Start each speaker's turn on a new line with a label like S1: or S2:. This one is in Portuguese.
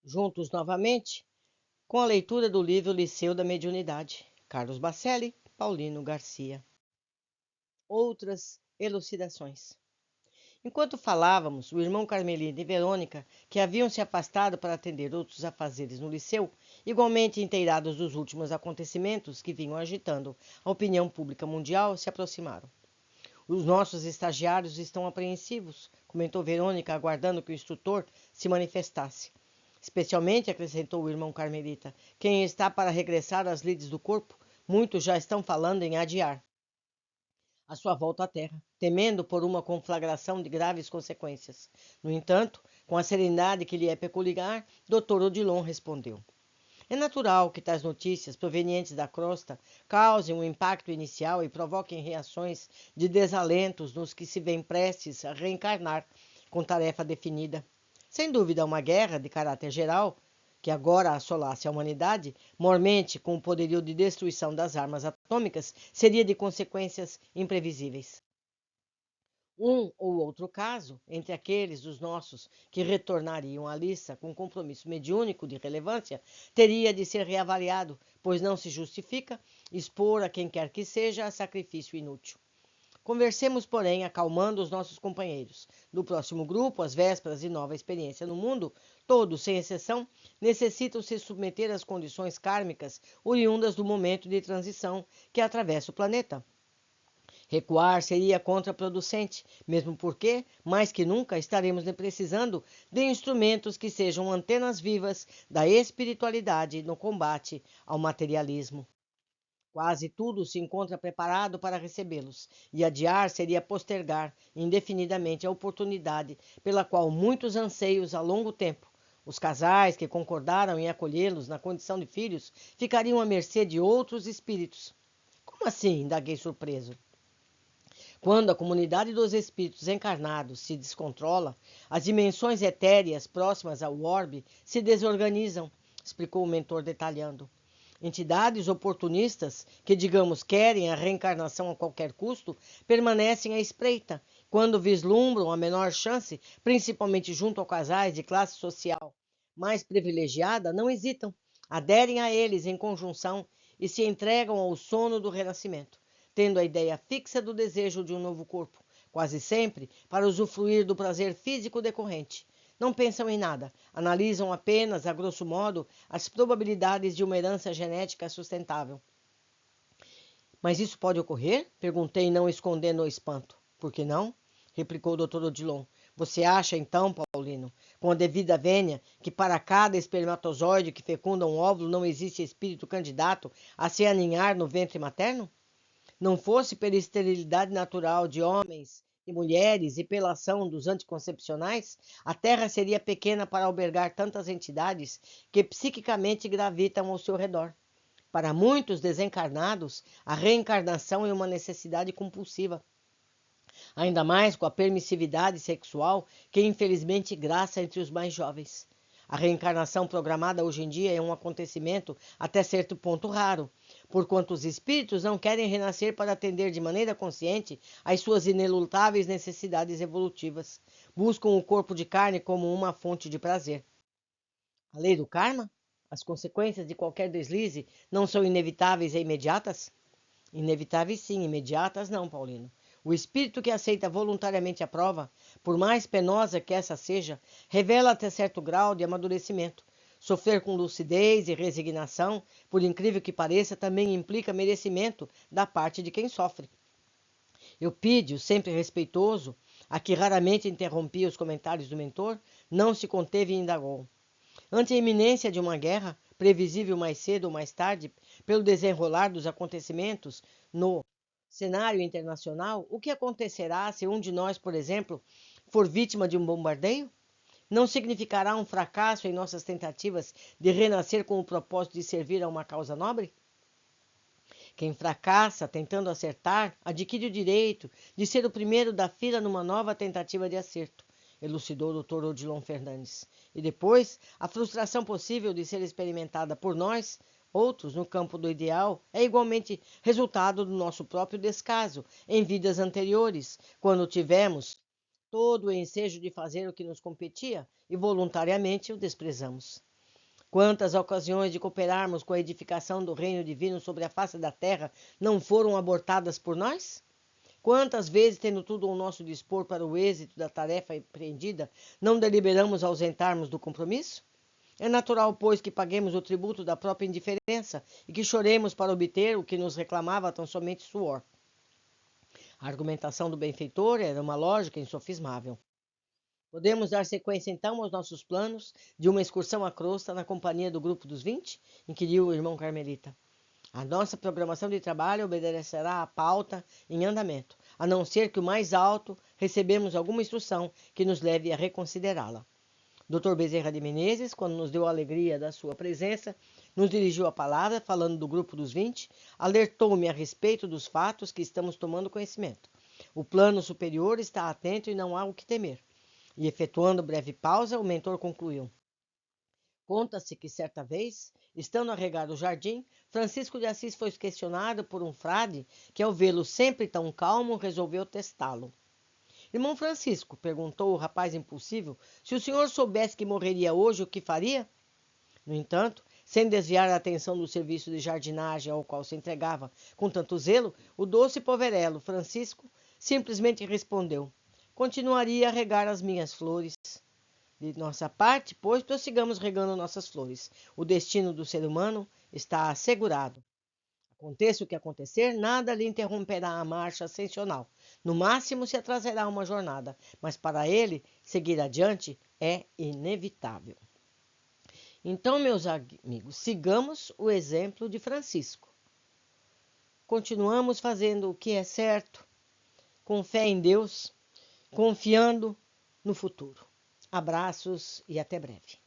S1: juntos novamente com a leitura do livro Liceu da Mediunidade, Carlos Bacelli, Paulino Garcia. Outras elucidações. Enquanto falávamos, o irmão Carmelino e Verônica, que haviam se afastado para atender outros afazeres no liceu, igualmente inteirados dos últimos acontecimentos que vinham agitando a opinião pública mundial, se aproximaram. Os nossos estagiários estão apreensivos, comentou Verônica, aguardando que o instrutor se manifestasse. Especialmente, acrescentou o irmão Carmelita, quem está para regressar às lides do corpo, muitos já estão falando em adiar a sua volta à Terra, temendo por uma conflagração de graves consequências. No entanto, com a serenidade que lhe é peculiar, Dr. Odilon respondeu. É natural que tais notícias provenientes da crosta causem um impacto inicial e provoquem reações de desalentos nos que se veem prestes a reencarnar com tarefa definida. Sem dúvida, uma guerra de caráter geral, que agora assolasse a humanidade, mormente com o poderio de destruição das armas atômicas, seria de consequências imprevisíveis. Um ou outro caso, entre aqueles dos nossos que retornariam à lista com compromisso mediúnico de relevância, teria de ser reavaliado, pois não se justifica expor a quem quer que seja a sacrifício inútil. Conversemos, porém, acalmando os nossos companheiros. Do próximo grupo, às vésperas de nova experiência no mundo, todos, sem exceção, necessitam se submeter às condições kármicas oriundas do momento de transição que atravessa o planeta. Recuar seria contraproducente, mesmo porque, mais que nunca, estaremos precisando de instrumentos que sejam antenas vivas da espiritualidade no combate ao materialismo. Quase tudo se encontra preparado para recebê-los, e adiar seria postergar indefinidamente a oportunidade pela qual muitos anseios há longo tempo. Os casais que concordaram em acolhê-los na condição de filhos ficariam à mercê de outros espíritos. Como assim? Indaguei surpreso. Quando a comunidade dos espíritos encarnados se descontrola, as dimensões etéreas próximas ao orbe se desorganizam, explicou o mentor detalhando. Entidades oportunistas, que digamos querem a reencarnação a qualquer custo, permanecem à espreita. Quando vislumbram a menor chance, principalmente junto a casais de classe social mais privilegiada, não hesitam, aderem a eles em conjunção e se entregam ao sono do renascimento, tendo a ideia fixa do desejo de um novo corpo, quase sempre para usufruir do prazer físico decorrente. Não pensam em nada, analisam apenas, a grosso modo, as probabilidades de uma herança genética sustentável. Mas isso pode ocorrer? Perguntei, não escondendo o espanto. Por que não? Replicou o Dr. Odilon. Você acha, então, Paulino, com a devida vênia, que para cada espermatozoide que fecunda um óvulo não existe espírito candidato a se aninhar no ventre materno? Não fosse pela esterilidade natural de homens e mulheres e pela ação dos anticoncepcionais, a Terra seria pequena para albergar tantas entidades que psiquicamente gravitam ao seu redor. Para muitos desencarnados, a reencarnação é uma necessidade compulsiva, ainda mais com a permissividade sexual que infelizmente graça entre os mais jovens. A reencarnação programada hoje em dia é um acontecimento até certo ponto raro, porquanto os espíritos não querem renascer para atender de maneira consciente às suas inelutáveis necessidades evolutivas. Buscam o corpo de carne como uma fonte de prazer. A lei do karma? As consequências de qualquer deslize não são inevitáveis e imediatas? Inevitáveis sim, imediatas não, Paulino. O espírito que aceita voluntariamente a prova, por mais penosa que essa seja, revela até certo grau de amadurecimento. Sofrer com lucidez e resignação, por incrível que pareça, também implica merecimento da parte de quem sofre. Eupídio, sempre respeitoso, a que raramente interrompia os comentários do mentor, não se conteve e indagou. Ante a iminência de uma guerra, previsível mais cedo ou mais tarde, pelo desenrolar dos acontecimentos no cenário internacional, o que acontecerá se um de nós, por exemplo, for vítima de um bombardeio? Não significará um fracasso em nossas tentativas de renascer com o propósito de servir a uma causa nobre? Quem fracassa tentando acertar, adquire o direito de ser o primeiro da fila numa nova tentativa de acerto, elucidou o Dr. Odilon Fernandes. E depois, a frustração possível de ser experimentada por nós, outros, no campo do ideal, é igualmente resultado do nosso próprio descaso em vidas anteriores, quando tivemos todo o ensejo de fazer o que nos competia e voluntariamente o desprezamos. Quantas ocasiões de cooperarmos com a edificação do reino divino sobre a face da terra não foram abortadas por nós? Quantas vezes, tendo tudo ao nosso dispor para o êxito da tarefa empreendida, não deliberamos ausentarmos do compromisso? É natural, pois, que paguemos o tributo da própria indiferença e que choremos para obter o que nos reclamava tão somente suor. A argumentação do benfeitor era uma lógica insofismável. Podemos dar sequência, então, aos nossos planos de uma excursão à crosta na companhia do grupo dos 20? Inquiriu o irmão carmelita. A nossa programação de trabalho obedecerá à pauta em andamento, a não ser que o mais alto recebemos alguma instrução que nos leve a reconsiderá-la. Dr. Bezerra de Menezes, quando nos deu a alegria da sua presença, nos dirigiu a palavra, falando do grupo dos 20, alertou-me a respeito dos fatos que estamos tomando conhecimento. O plano superior está atento e não há o que temer. E, efetuando breve pausa, o mentor concluiu. Conta-se que, certa vez, estando a regar o jardim, Francisco de Assis foi questionado por um frade que, ao vê-lo sempre tão calmo, resolveu testá-lo. Irmão Francisco, perguntou o rapaz impulsivo, se o senhor soubesse que morreria hoje, o que faria? No entanto, sem desviar a atenção do serviço de jardinagem ao qual se entregava com tanto zelo, o doce poverello, Francisco, simplesmente respondeu: continuaria a regar as minhas flores. De nossa parte, pois, prossigamos regando nossas flores. O destino do ser humano está assegurado. Aconteça o que acontecer, nada lhe interromperá a marcha ascensional. No máximo, se atrasará uma jornada, mas para ele, seguir adiante é inevitável. Então, meus amigos, sigamos o exemplo de Francisco. Continuamos fazendo o que é certo, com fé em Deus, confiando no futuro. Abraços e até breve.